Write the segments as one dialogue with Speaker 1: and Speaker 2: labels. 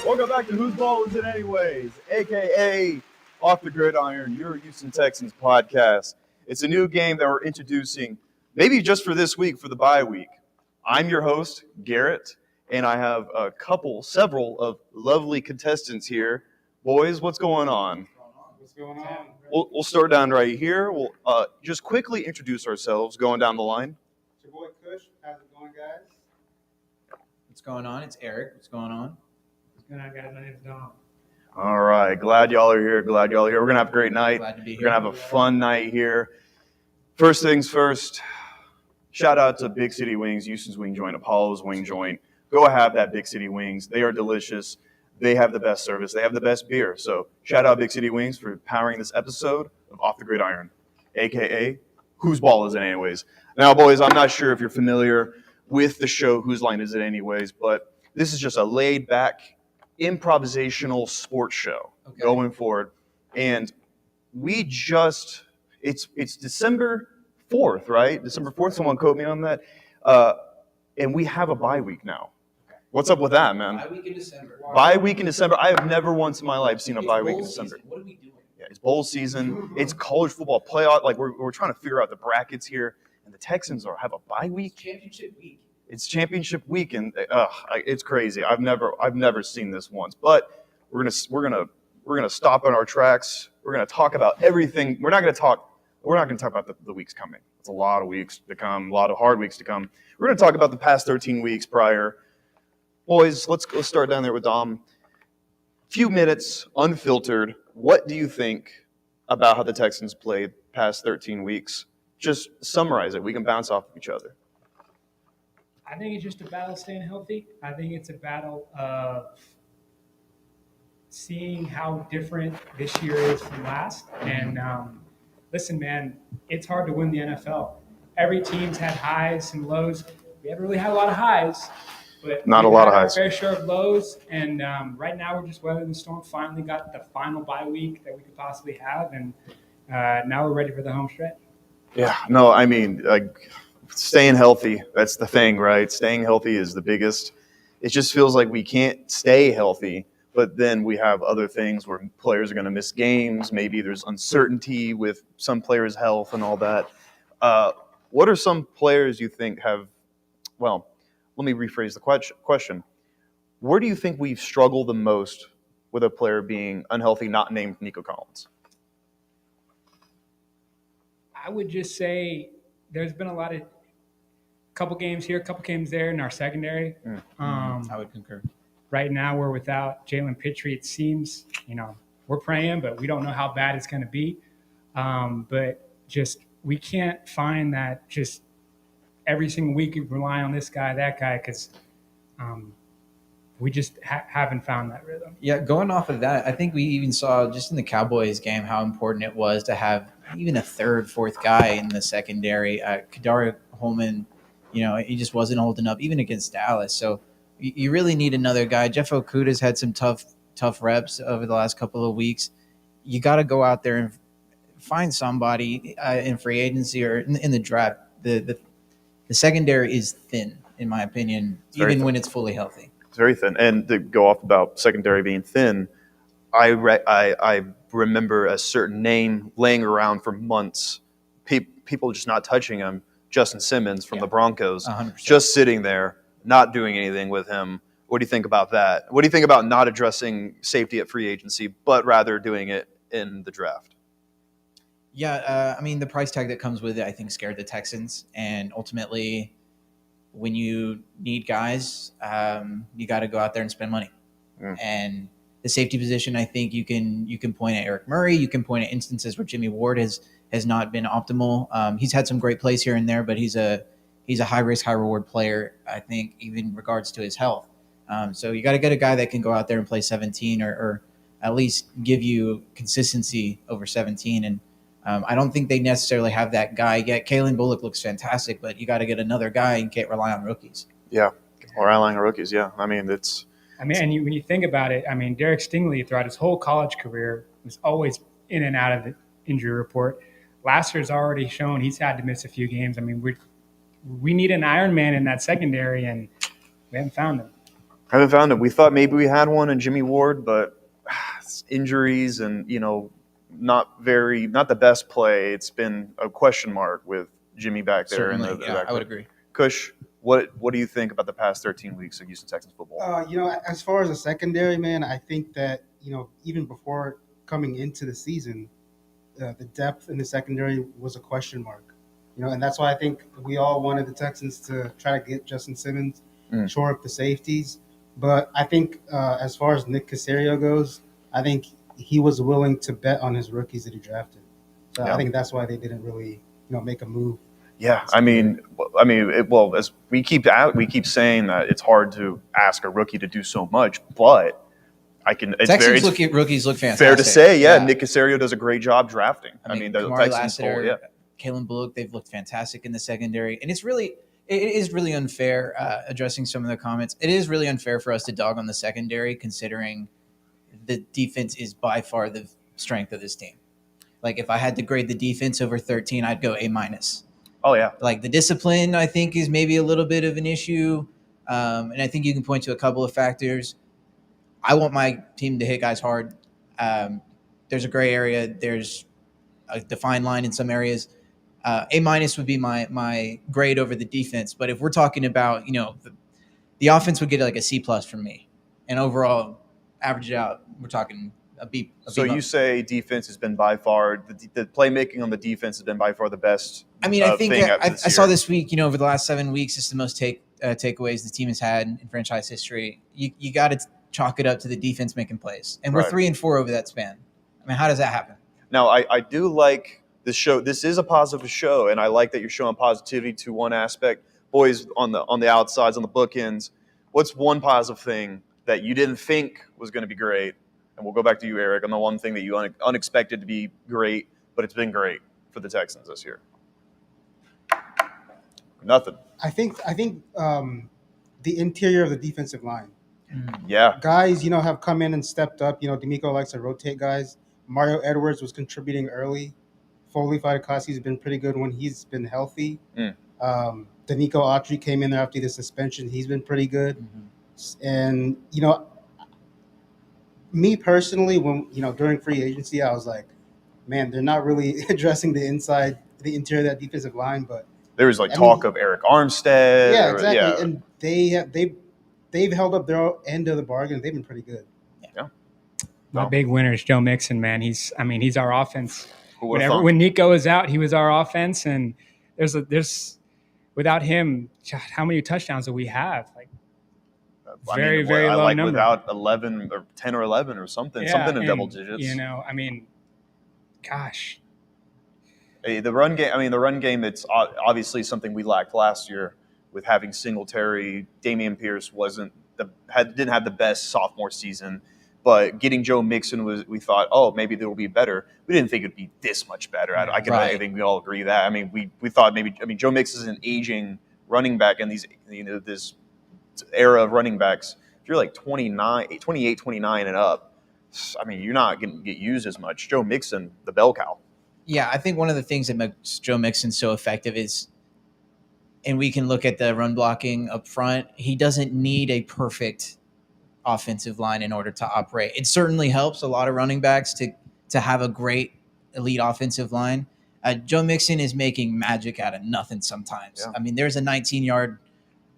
Speaker 1: Welcome back to Whose Ball Is It Anyways, a.k.a. Off the Gridiron, your Houston Texans podcast. It's a new game that we're introducing, maybe just for this week, for the bye week. I'm your host, Garrett, and I have several of lovely contestants here. Boys, what's going on?
Speaker 2: What's going on?
Speaker 1: We'll start down right here. We'll just quickly introduce ourselves, going down the line.
Speaker 2: It's your boy Kush. How's it going, guys?
Speaker 3: What's going on? It's Eric. What's going on?
Speaker 2: What's going on, guys? My name's Dom.
Speaker 1: All right. Glad y'all are here. We're going to have a great night.
Speaker 3: Glad to be here.
Speaker 1: We're going to have a fun night here. First things first, shout out to Big City Wings, Houston's Wing Joint, Apollo's Wing Joint. Go have that Big City Wings. They are delicious. They have the best service. They have the best beer. So shout out Big City Wings for powering this episode of Off the Gridiron, a.k.a. Whose Ball Is It Anyways? Now, boys, I'm not sure if you're familiar with the show Whose Line Is It Anyways, but this is just a laid-back, improvisational sports show going forward. And it's December 4th, right? December 4th, someone quote me on that. And we have a bye week now. What's up with that, man?
Speaker 3: Bye week in December.
Speaker 1: Bye week in December. I have never once in my life seen a bye week in December.
Speaker 3: What are we doing?
Speaker 1: Yeah, it's bowl season. It's college football playoff. Like we're trying to figure out the brackets here. And the Texans have a bye week.
Speaker 3: Championship week.
Speaker 1: It's championship week, and it's crazy. I've never seen this once. But we're gonna stop on our tracks. We're gonna talk about everything. We're not gonna talk about the weeks coming. It's a lot of weeks to come, a lot of hard weeks to come. We're gonna talk about the past 13 weeks prior. Boys, let's start down there with Dom. Few minutes, unfiltered. What do you think about how the Texans played past 13 weeks? Just summarize it. We can bounce off of each other.
Speaker 2: I think it's just a battle staying healthy. I think it's a battle of seeing how different this year is from last. And listen, man, it's hard to win the NFL. Every team's had highs and lows. We haven't really had a lot of highs, but
Speaker 1: not a lot of highs.
Speaker 2: Fair share of lows. And right now we're just weathering the storm. Finally got the final bye week that we could possibly have, and now we're ready for the home stretch.
Speaker 1: Yeah, no, I mean, staying healthy, that's the thing, right? Staying healthy is the biggest. It just feels like we can't stay healthy, but then we have other things where players are going to miss games. Maybe there's uncertainty with some players' health and all that. What are some players you think have, well, let me rephrase the question. Where do you think we've struggled the most with a player being unhealthy, not named Nico Collins?
Speaker 2: I would just say there's been a couple games here, a couple games there in our secondary.
Speaker 3: I would concur.
Speaker 2: Right now we're without Jalen Pitre. It seems, we're praying, but we don't know how bad it's going to be. But just we can't find that just every single week we rely on this guy, that guy, because we just haven't found that rhythm.
Speaker 3: Yeah, going off of that, I think we even saw just in the Cowboys game how important it was to have even a third, fourth guy in the secondary. Kadari Holman, he just wasn't holding up even against Dallas. So you really need another guy. Jeff Okudah's had some tough reps over the last couple of weeks. You got to go out there and find somebody in free agency or in the draft. The secondary is thin, in my opinion, even when it's fully healthy.
Speaker 1: It's very thin. And to go off about secondary being thin, I remember a certain name laying around for months, people just not touching him, Justin Simmons from the Broncos,
Speaker 3: 100%.
Speaker 1: Just sitting there, not doing anything with him. What do you think about that? What do you think about not addressing safety at free agency, but rather doing it in the draft?
Speaker 3: Yeah, the price tag that comes with it, I think, scared the Texans. And ultimately, when you need guys, you got to go out there and spend money. And the safety position, I think you can point at Eric Murray. You can point at instances where Jimmy Ward has not been optimal. He's had some great plays here and there, but he's a high risk, high reward player, I think, even in regards to his health. So you got to get a guy that can go out there and play 17 or at least give you consistency over 17. And I don't think they necessarily have that guy yet. Kalen Bullock looks fantastic, but you got to get another guy and can't rely on rookies.
Speaker 1: Yeah, or relying on rookies. Yeah, it's.
Speaker 2: And when you think about it, Derek Stingley throughout his whole college career was always in and out of the injury report. Last year's already shown he's had to miss a few games. We need an Iron Man in that secondary, and we haven't found him.
Speaker 1: Haven't found it. We thought maybe we had one in Jimmy Ward, but injuries and not the best play. It's been a question mark with Jimmy back there.
Speaker 3: Certainly, yeah, I would agree.
Speaker 1: Kush, what do you think about the past 13 weeks of Houston Texans football?
Speaker 4: As far as the secondary, man, I think that even before coming into the season, the depth in the secondary was a question mark. And that's why I think we all wanted the Texans to try to get Justin Simmons, shore up the safeties. But I think as far as Nick Caserio goes, I think he was willing to bet on his rookies that he drafted. So I think that's why they didn't really, make a move.
Speaker 1: Yeah, as we keep saying that it's hard to ask a rookie to do so much, but
Speaker 3: Texans rookies look fantastic.
Speaker 1: Fair to say, yeah. Nick Caserio does a great job drafting. The
Speaker 3: Kamari
Speaker 1: Texans
Speaker 3: Lassiter, Kalen Bullock, they've looked fantastic in the secondary, and it is really unfair. Addressing some of the comments, it is really unfair for us to dog on the secondary, considering the defense is by far the strength of this team. Like, if I had to grade the defense over 13, I'd go A-.
Speaker 1: Oh yeah.
Speaker 3: Like, the discipline, I think, is maybe a little bit of an issue, and I think you can point to a couple of factors. I want my team to hit guys hard. There's a gray area. There's a defined line in some areas. A- would be my grade over the defense. But if we're talking about, the offense would get like a C+ from me, and overall, average it out, we're talking a B.
Speaker 1: So you say defense has been by far the playmaking on the defense has been by far the best.
Speaker 3: I mean, I think I saw this week. Over the last 7 weeks, it's the most takeaways the team has had in franchise history. You got to chalk it up to the defense making plays, and we're 3-4 over that span. I mean, how does that happen?
Speaker 1: Now, I do like this show. This is a positive show, and I like that you're showing positivity to one aspect. Boys on the outsides, on the bookends, what's one positive thing that you didn't think was going to be great? And we'll go back to you, Eric, on the one thing that you unexpected to be great, but it's been great for the Texans this year. Nothing.
Speaker 4: I think the interior of the defensive line.
Speaker 1: Yeah.
Speaker 4: Guys, have come in and stepped up. D'Amico likes to rotate guys. Mario Edwards was contributing early. Foley Fatukasi's been pretty good when he's been healthy. Danico Autry came in there after the suspension. He's been pretty good. And, me personally, when, during free agency, I was like, man, they're not really addressing the interior of that defensive line. But
Speaker 1: there was talk of Eric Armstead.
Speaker 4: Yeah, exactly. Yeah. And they've held up their end of the bargain. They've been pretty good.
Speaker 1: Yeah.
Speaker 2: My big winner is Joe Mixon, man. He's our offense.
Speaker 1: When
Speaker 2: Nico is out, he was our offense, and there's without him, how many touchdowns do we have? Very low number.
Speaker 1: Without 11 or 10 or 11 or something, something in double digits.
Speaker 2: Gosh.
Speaker 1: The run game. It's obviously something we lacked last year with having Singletary. Dameon Pierce didn't have the best sophomore season. But getting Joe Mixon we thought, maybe there will be better. We didn't think it would be this much better. I think we all agree that. I mean, we thought Joe Mixon is an aging running back in this era of running backs. If you're 28, 29 and up, you're not going to get used as much. Joe Mixon, the bell cow.
Speaker 3: Yeah, I think one of the things that makes Joe Mixon so effective is, and we can look at the run blocking up front, he doesn't need a perfect offensive line in order to operate. It certainly helps a lot of running backs to have a great elite offensive line. Joe Mixon is making magic out of nothing sometimes. Yeah. There's a 19-yard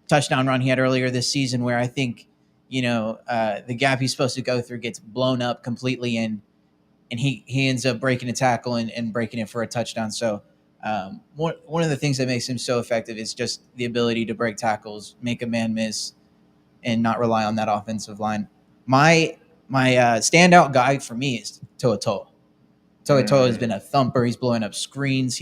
Speaker 3: touchdown run he had earlier this season where I think, the gap he's supposed to go through gets blown up completely, and he ends up breaking a tackle and breaking it for a touchdown. So one of the things that makes him so effective is just the ability to break tackles, make a man miss, and not rely on that offensive line. My standout guy for me is Toa Toa. Toa Toa has been a thumper. He's blowing up screens.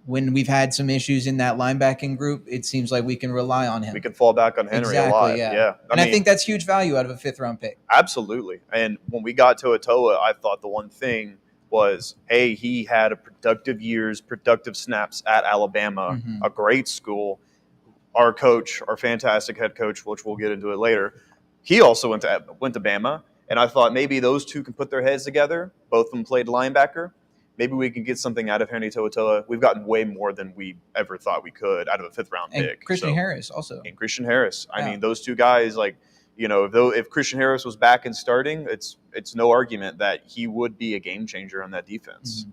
Speaker 3: When we've had some issues in that linebacking group, it seems like we can rely on him.
Speaker 1: We can fall back on Henry a lot. Yeah.
Speaker 3: I think that's huge value out of a 5th-round pick.
Speaker 1: Absolutely. And when we got Toa Toa, I thought the one thing was, hey, he had productive snaps at Alabama, a great school. Our coach, our fantastic head coach, which we'll get into it later, he also went to Bama, and I thought maybe those two can put their heads together. Both of them played linebacker. maybe we can get something out of Henry To'oTo'o. We've gotten way more than we ever thought we could out of a 5th-round
Speaker 3: And
Speaker 1: pick.
Speaker 3: Christian Harris also.
Speaker 1: And Christian Harris. I
Speaker 3: Yeah.
Speaker 1: mean, those two guys, like, if Christian Harris was back and starting, it's no argument that he would be a game changer on that defense.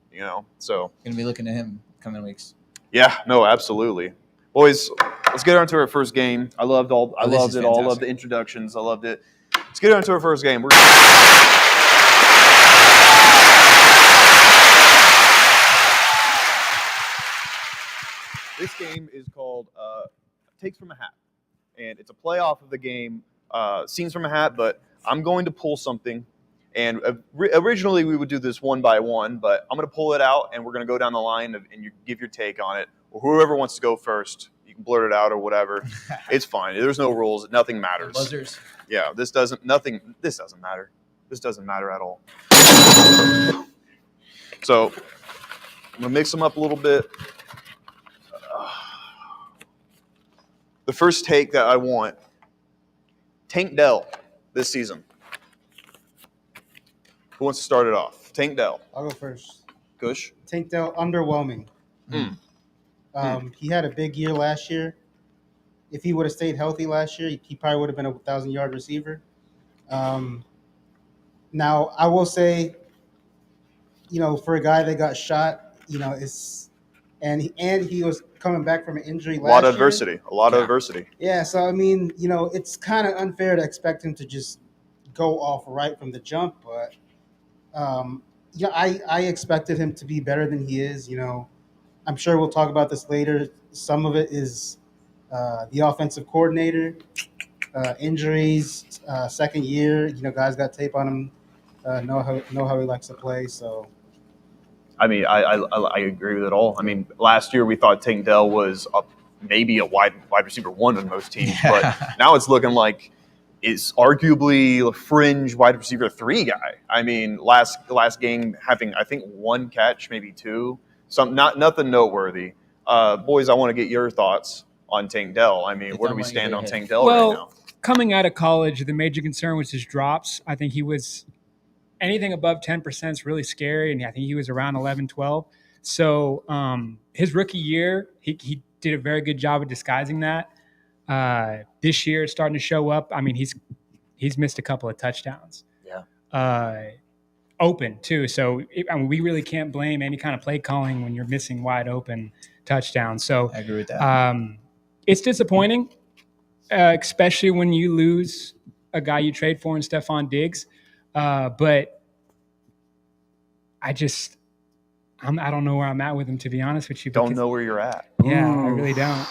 Speaker 1: So
Speaker 3: Going to be looking at him coming weeks.
Speaker 1: yeah, no, absolutely. Boys, let's get on to our first game. I loved it all. Loved the introductions. I loved it. Let's get on to our first game. This game is called Takes from a Hat, and it's a playoff of the game, scenes from a hat, but I'm going to pull something. And originally we would do this one by one, but I'm going to pull it out, and we're going to go down the line, and you give your take on it. Or whoever wants to go first, you can blurt it out or whatever. It's fine. There's no rules. Nothing matters.
Speaker 3: Buzzers.
Speaker 1: Yeah, this doesn't matter. This doesn't matter at all. So I'm going to mix them up a little bit. The first take that I want, Tank Dell this season. Who wants to start it off? Tank Dell.
Speaker 4: I'll go first.
Speaker 1: Kush?
Speaker 4: Tank Dell, underwhelming. He had a big year last year. If he would have stayed healthy last year, he probably would have been a 1,000-yard receiver. Now, I will say, for a guy that got shot, and he was coming back from an injury last year.
Speaker 1: A lot of adversity.
Speaker 4: Yeah, so, it's kind of unfair to expect him to just go off right from the jump, but I expected him to be better than he is. I'm sure we'll talk about this later. Some of it is the offensive coordinator, injuries, second year. Guys got tape on him, know how he likes to play. So,
Speaker 1: I agree with it all. Last year we thought Tank Dell was maybe a wide receiver 1 on most teams, but now it's looking like is arguably a fringe wide receiver 3 guy. Last game having, I think, 1 catch, maybe 2. Nothing noteworthy. Boys, I want to get your thoughts on Tank Dell. Where do we stand on Tank Dell right now?
Speaker 2: Coming out of college, the major concern was his drops. I think he was anything above 10% is really scary, and I think he was around 11, 12. So his rookie year, he did a very good job of disguising that. This year, it's starting to show up. He's missed a couple of touchdowns.
Speaker 1: Yeah.
Speaker 2: Open too. So we really can't blame any kind of play calling when you're missing wide open touchdowns. So
Speaker 3: I agree with that.
Speaker 2: It's disappointing, especially when you lose a guy you trade for in Stephon Diggs. But I don't know where I'm at with him, to be honest with you.
Speaker 1: Don't know where you're at.
Speaker 2: Yeah,
Speaker 1: Ooh.
Speaker 2: I really don't.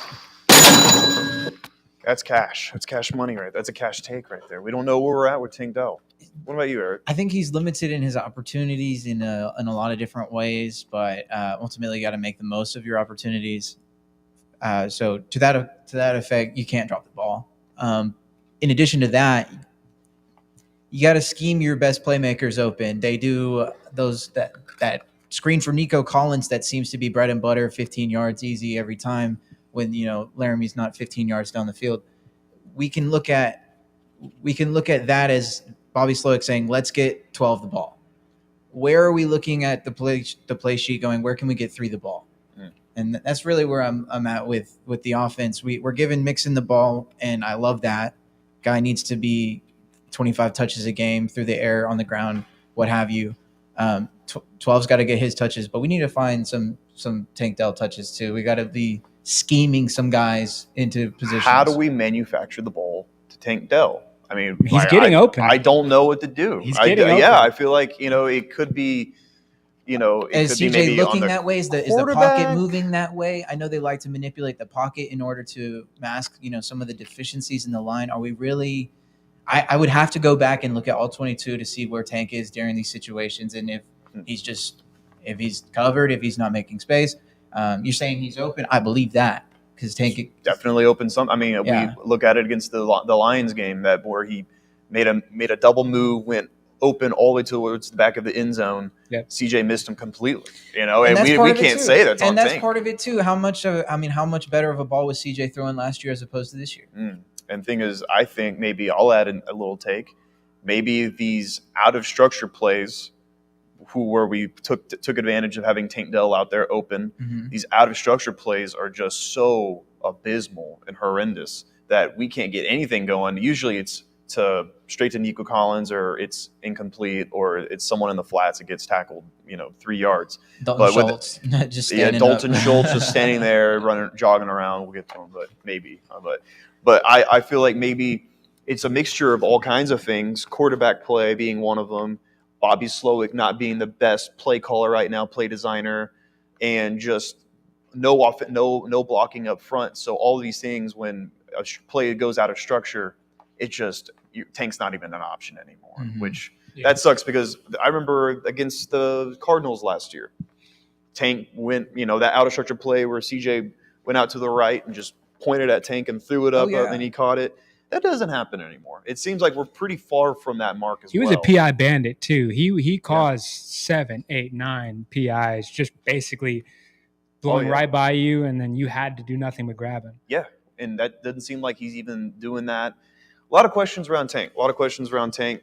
Speaker 1: That's cash. That's cash money, right? That's a cash take right there. We don't know where we're at with Tank Dell. What about you, Eric?
Speaker 3: I think he's limited in his opportunities in a lot of different ways, but ultimately you got to make the most of your opportunities. So to that effect, you can't drop the ball. In addition to that, you got to scheme your best playmakers open. They do that screen for Nico Collins that seems to be bread and butter, 15 yards easy every time when Laramie's not 15 yards down the field. We can look at that as Bobby Slowick saying, let's get 12 the ball. Where are we looking at the play sheet going, where can we get 3 the ball? And that's really where I'm at with the offense. We're giving Mixon the ball, and I love that. Guy needs to be 25 touches a game through the air, on the ground, what have you. 12's got to get his touches, but we need to find some Tank Dell touches too. We got to be scheming some guys into positions.
Speaker 1: How do we manufacture the ball to Tank Dell?
Speaker 2: He's getting open.
Speaker 1: I don't know what to do.
Speaker 2: He's getting open.
Speaker 1: Yeah, I feel like it could be.
Speaker 3: Is CJ looking that way? Is the pocket moving that way? I know they like to manipulate the pocket in order to mask, some of the deficiencies in the line. Are we really? I would have to go back and look at all 22 to see where Tank is during these situations, and if he's covered, if he's not making space. You're saying he's open. I believe that because Tank
Speaker 1: definitely open some. We look at it against the Lions game where he made a double move, went open all the way towards the back of the end zone.
Speaker 2: Yep.
Speaker 1: CJ missed him completely. And we can't say that's on Tank.
Speaker 3: And that's part of it too. How much better of a ball was CJ throwing last year as opposed to this year?
Speaker 1: And the thing is, I think maybe I'll add a little take. Maybe these out of structure plays where we took advantage of having Tank Dell out there open.
Speaker 3: Mhm.
Speaker 1: These out of structure plays are just so abysmal and horrendous that we can't get anything going. Usually it's straight to Nico Collins, or it's incomplete, or it's someone in the flats that gets tackled, 3 yards.
Speaker 3: Dalton
Speaker 1: But with-
Speaker 3: Schultz just standing
Speaker 1: Dalton
Speaker 3: up.
Speaker 1: Schultz just standing there, jogging around. We'll get to him, but maybe. But I feel like maybe it's a mixture of all kinds of things. Quarterback play being one of them. Bobby Slowick not being the best play caller right now, play designer, and just no blocking up front. So all of these things, when a play goes out of structure, it just Tank's not even an option anymore,
Speaker 3: Mhm.
Speaker 1: which
Speaker 2: Yeah.
Speaker 1: that sucks, because I remember against the Cardinals last year, Tank went, that out of structure play where CJ went out to the right and just pointed at Tank and threw it up,
Speaker 3: yeah.
Speaker 1: and he caught it. That doesn't happen anymore. It seems like we're pretty far from that mark as
Speaker 2: He was
Speaker 1: well.
Speaker 2: a PI bandit too. He caused 7, 8, 9 PIs, just basically blowing
Speaker 1: yeah.
Speaker 2: right by you, and then you had to do nothing but grab him.
Speaker 1: Yeah, and that doesn't seem like he's even doing that. A lot of questions around Tank.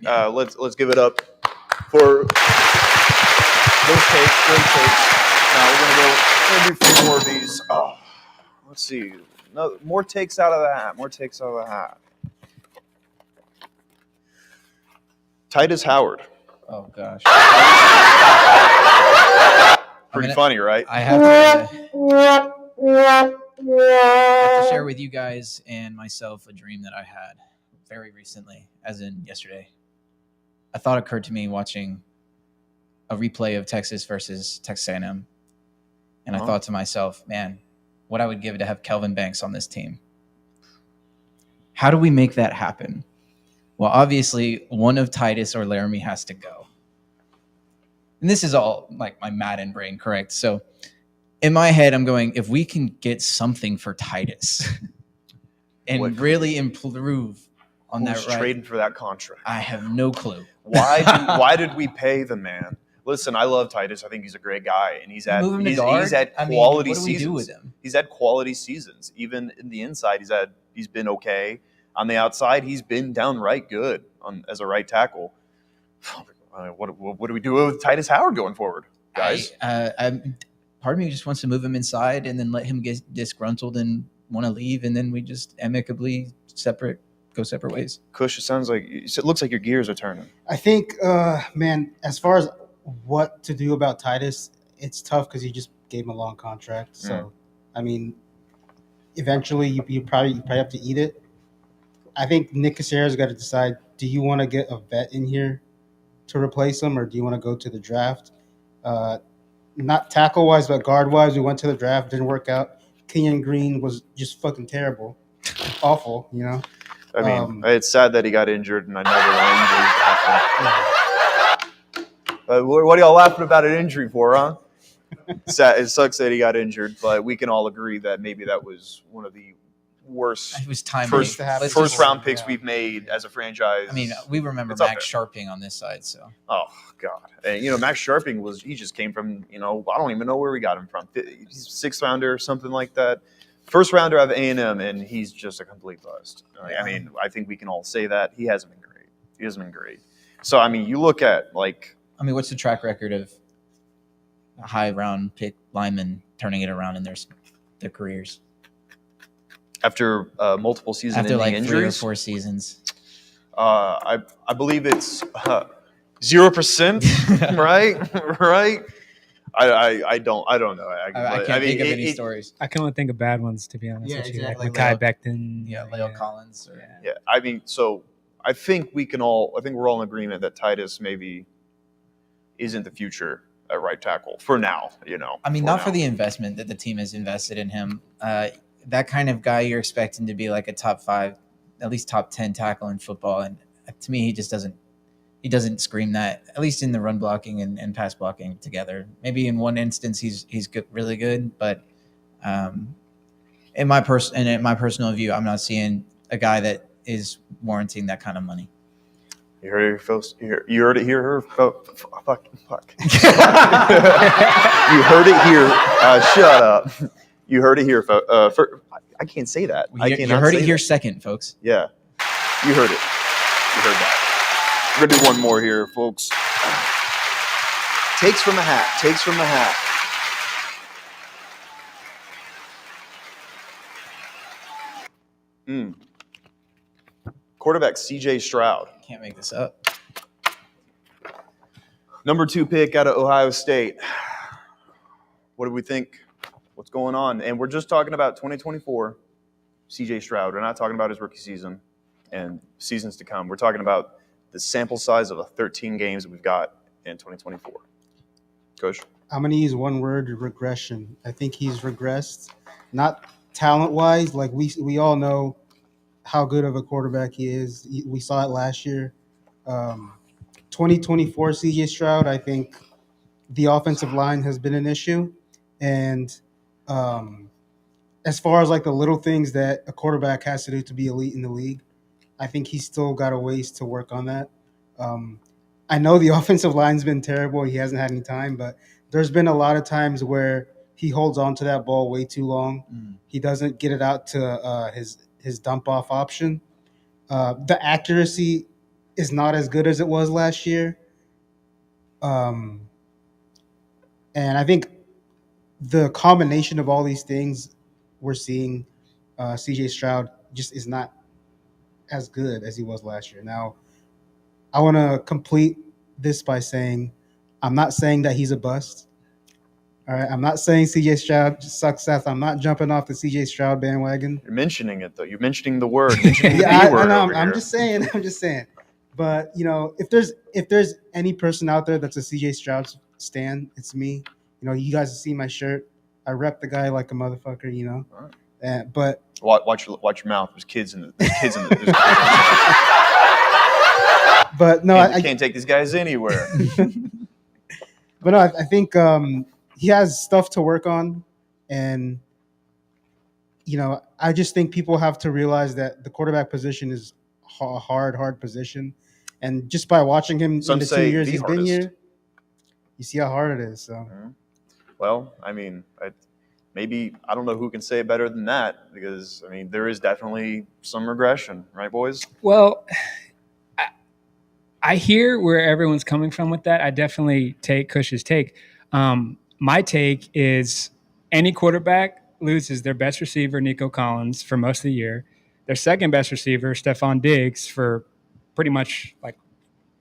Speaker 3: Yeah.
Speaker 1: Let's give it up for those takes. Great takes. Now we're gonna do 3 more of these. Oh, let's see. No, more takes out of the hat. Titus Howard.
Speaker 3: Oh gosh.
Speaker 1: Pretty
Speaker 3: gonna-
Speaker 1: funny, right?
Speaker 3: I have to share with you guys and myself a dream that I had very recently, as in yesterday. A thought occurred to me watching a replay of Texas versus Texas A&M, and I thought to myself, man, what I would give to have Kelvin Banks on this team. How do we make that happen? Well, obviously, one of Titus or Laramie has to go. And this is all like my Madden brain, correct? So in my head, I'm going, if we can get something for Titus and really improve on
Speaker 1: Who's
Speaker 3: that right,
Speaker 1: trading for that contract?
Speaker 3: I have no clue.
Speaker 1: Why did we pay the man? Listen, I love Titus. I think he's a great guy, and he's had
Speaker 3: Move him to
Speaker 1: he's
Speaker 3: guard?
Speaker 1: had
Speaker 3: I mean,
Speaker 1: quality
Speaker 3: what do we
Speaker 1: seasons.
Speaker 3: do with him?
Speaker 1: He's had quality seasons. Even in the inside, he's been okay. On the outside, he's been downright good as a right tackle. What do we do with Titus Howard going forward, guys?
Speaker 3: Part of me just wants to move him inside and then let him get disgruntled and want to leave, and then we just amicably go separate ways.
Speaker 1: Kush, it looks like your gears are turning.
Speaker 4: I think, man, as far as what to do about Titus, it's tough because you just gave him a long contract. So, I mean, eventually you probably have to eat it. I think Nick Cassera's got to decide, do you want to get a vet in here to replace him, or do you want to go to the draft? Not tackle-wise, but guard-wise, we went to the draft, didn't work out. Kenyon Green was just fucking terrible. Awful,
Speaker 1: I mean, it's sad that he got injured, and I never want injuries to happen. What are y'all laughing about an injury for, huh? It sucks that he got injured, but we can all agree that maybe that was one of the worst
Speaker 3: It was time.
Speaker 1: first
Speaker 4: Let's
Speaker 1: round picks we've made as a franchise.
Speaker 3: I mean, we remember
Speaker 1: It's up
Speaker 3: Max Sharping on this side, so.
Speaker 1: Oh God! And Max Sharping he just came from I don't even know where we got him from. He's 6th rounder or something like that. 1st rounder out of A&M, and he's just a complete bust. I mean, I think we can all say that he hasn't been great. So I mean, you look at
Speaker 3: what's the track record of a high round pick linemen turning it around in their careers
Speaker 1: after multiple season
Speaker 3: after like
Speaker 1: injuries?
Speaker 3: 3 or 4 seasons?
Speaker 1: I believe it's 0%, right? I don't know.
Speaker 3: I can't think of any stories.
Speaker 2: I can only think of bad ones, to be honest
Speaker 3: Yeah,
Speaker 2: with you.
Speaker 3: exactly.
Speaker 2: Like Mekhi Becton.
Speaker 3: Leo Collins.
Speaker 1: Yeah, I mean, so I think we're all in agreement that Titus maybe isn't the future at right tackle for now.
Speaker 3: I mean, not for the investment that the team has invested in him. That kind of guy you're expecting to be like a top 5, at least top 10 tackle in football, and to me, he just doesn't. He doesn't scream that, at least in the run blocking and pass blocking together. Maybe in one instance he's good, really good, but in my personal view, I'm not seeing a guy that is warranting that kind of money.
Speaker 1: You heard it, folks. You heard it here. Fuck. You heard it here. Shut up. You heard it here, folks. I can't say that.
Speaker 3: You heard it here second, folks.
Speaker 1: Yeah, you heard it. You heard that. We're going to do one more here, folks. Takes from the hat. Takes from the hat. Quarterback C.J. Stroud.
Speaker 3: Can't make this up.
Speaker 1: Number 2 pick out of Ohio State. What do we think? What's going on? And we're just talking about 2024 C.J. Stroud. We're not talking about his rookie season and seasons to come. We're talking about the sample size of the 13 games that we've got in 2024. Coach?
Speaker 4: I'm going to use one word, regression. I think he's regressed, not talent-wise. Like we all know how good of a quarterback he is. We saw it last year. 2024 CJ Stroud, I think the offensive line has been an issue. And as far as like the little things that a quarterback has to do to be elite in the league, I think he's still got a ways to work on that. I know the offensive line's been terrible. He hasn't had any time, but there's been a lot of times where he holds on to that ball way too long. He doesn't get it out to his dump off option. The accuracy is not as good as it was last year. And I think the combination of all these things we're seeing, CJ Stroud just is not as good as he was last year. Now, I want to complete this by saying I'm not saying that he's a bust. All right, I'm not saying CJ Stroud success. I'm not jumping off the CJ Stroud bandwagon.
Speaker 1: You're mentioning it, though. You're mentioning the word. Mentioning the
Speaker 4: Yeah,
Speaker 1: word
Speaker 4: I'm just saying. But if there's any person out there that's a CJ Stroud stan, it's me. You guys see my shirt. I rep the guy like a motherfucker.
Speaker 1: All right.
Speaker 4: But
Speaker 1: watch your mouth. There's kids in the. There's kids in the.
Speaker 4: But no,
Speaker 1: I can't take these guys anywhere.
Speaker 4: But no, I think he has stuff to work on, and I just think people have to realize that the quarterback position is a hard position, and just by watching him in the 2 years he's been here, you see how hard it is. So,
Speaker 1: well, I mean, I don't know who can say it better than that, because there is definitely some regression, right, boys?
Speaker 2: Well, I hear where everyone's coming from with that. I definitely take Cush's take. My take is any quarterback loses their best receiver, Nico Collins, for most of the year, their second best receiver, Stephon Diggs, for pretty much like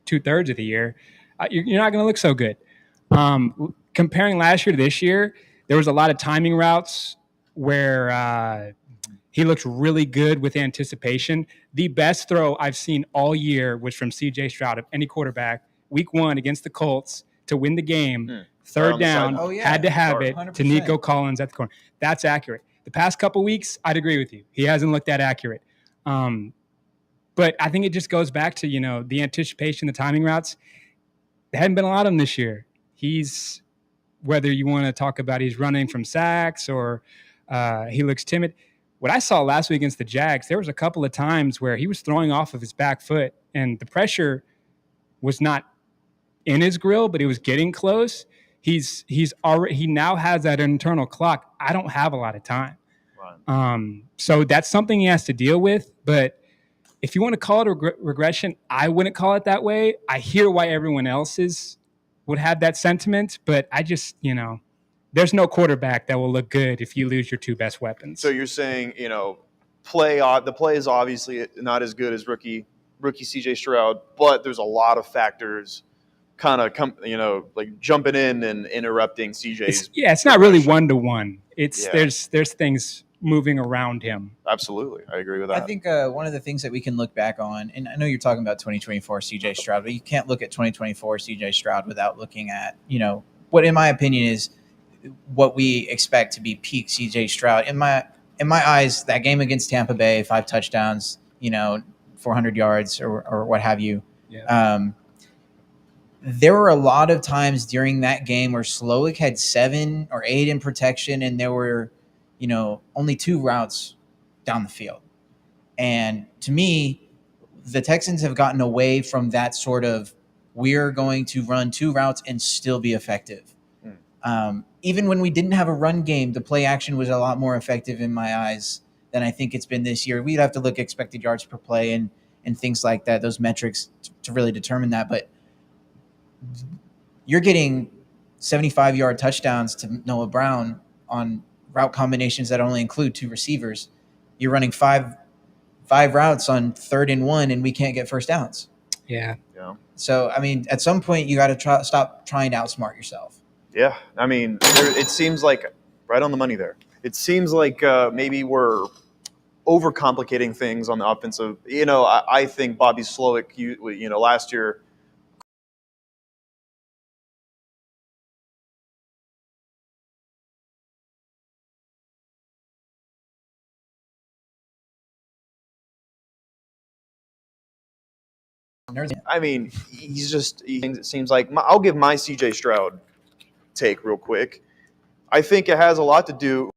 Speaker 2: 2/3 of the year. You're not going to look so good. Comparing last year to this year, there was a lot of timing routes where he looked really good with anticipation. The best throw I've seen all year was from C.J. Stroud of any quarterback. Week 1 against the Colts to win the game, third down, had to have it 100%. To Nico Collins at the corner. That's accurate. The past couple weeks, I'd agree with you. He hasn't looked that accurate. But I think it just goes back to, the anticipation, the timing routes. There hadn't been a lot of them this year. He's, whether you want to talk about he's running from sacks or he looks timid. What I saw last week against the Jags, there was a couple of times where he was throwing off of his back foot, and the pressure was not in his grill, but it was getting close. He now has that internal clock. I don't have a lot of time. Right. So that's something he has to deal with. But if you want to call it a regression, I wouldn't call it that way. I hear why everyone else would have that sentiment, but I just, there's no quarterback that will look good if you lose your two best weapons.
Speaker 1: So you're saying, the play is obviously not as good as rookie CJ Stroud, but there's a lot of factors kind of like jumping in and interrupting CJ's.
Speaker 2: It's not really 1-to-1. There's things moving around him.
Speaker 1: Absolutely. I agree with that.
Speaker 3: I think one of the things that we can look back on, and I know you're talking about 2024 CJ Stroud, but you can't look at 2024 CJ Stroud without looking at, what in my opinion is what we expect to be peak CJ Stroud. In my eyes, that game against Tampa Bay, 5 touchdowns, 400 yards or what have you. Yeah. There were a lot of times during that game where Slowick had 7 or 8 in protection, and there were, only 2 routes down the field. And to me, the Texans have gotten away from that sort of, we're going to run 2 routes and still be effective. Even when we didn't have a run game, the play action was a lot more effective in my eyes than I think it's been this year. We'd have to look at expected yards per play and things like that, those metrics to really determine that. But you're getting 75-yard touchdowns to Noah Brown on route combinations that only include 2 receivers. You're running five routes on 3rd and 1, and we can't get first downs.
Speaker 2: Yeah.
Speaker 1: Yeah.
Speaker 3: So, I mean, at some point, you got to stop trying to outsmart yourself.
Speaker 1: Yeah. I mean, it seems like right on the money there. It seems like maybe we're overcomplicating things on the offensive. I think Bobby Slowick, last year. I mean, it seems like I'll give my CJ Stroud take real quick. I think it has a lot to do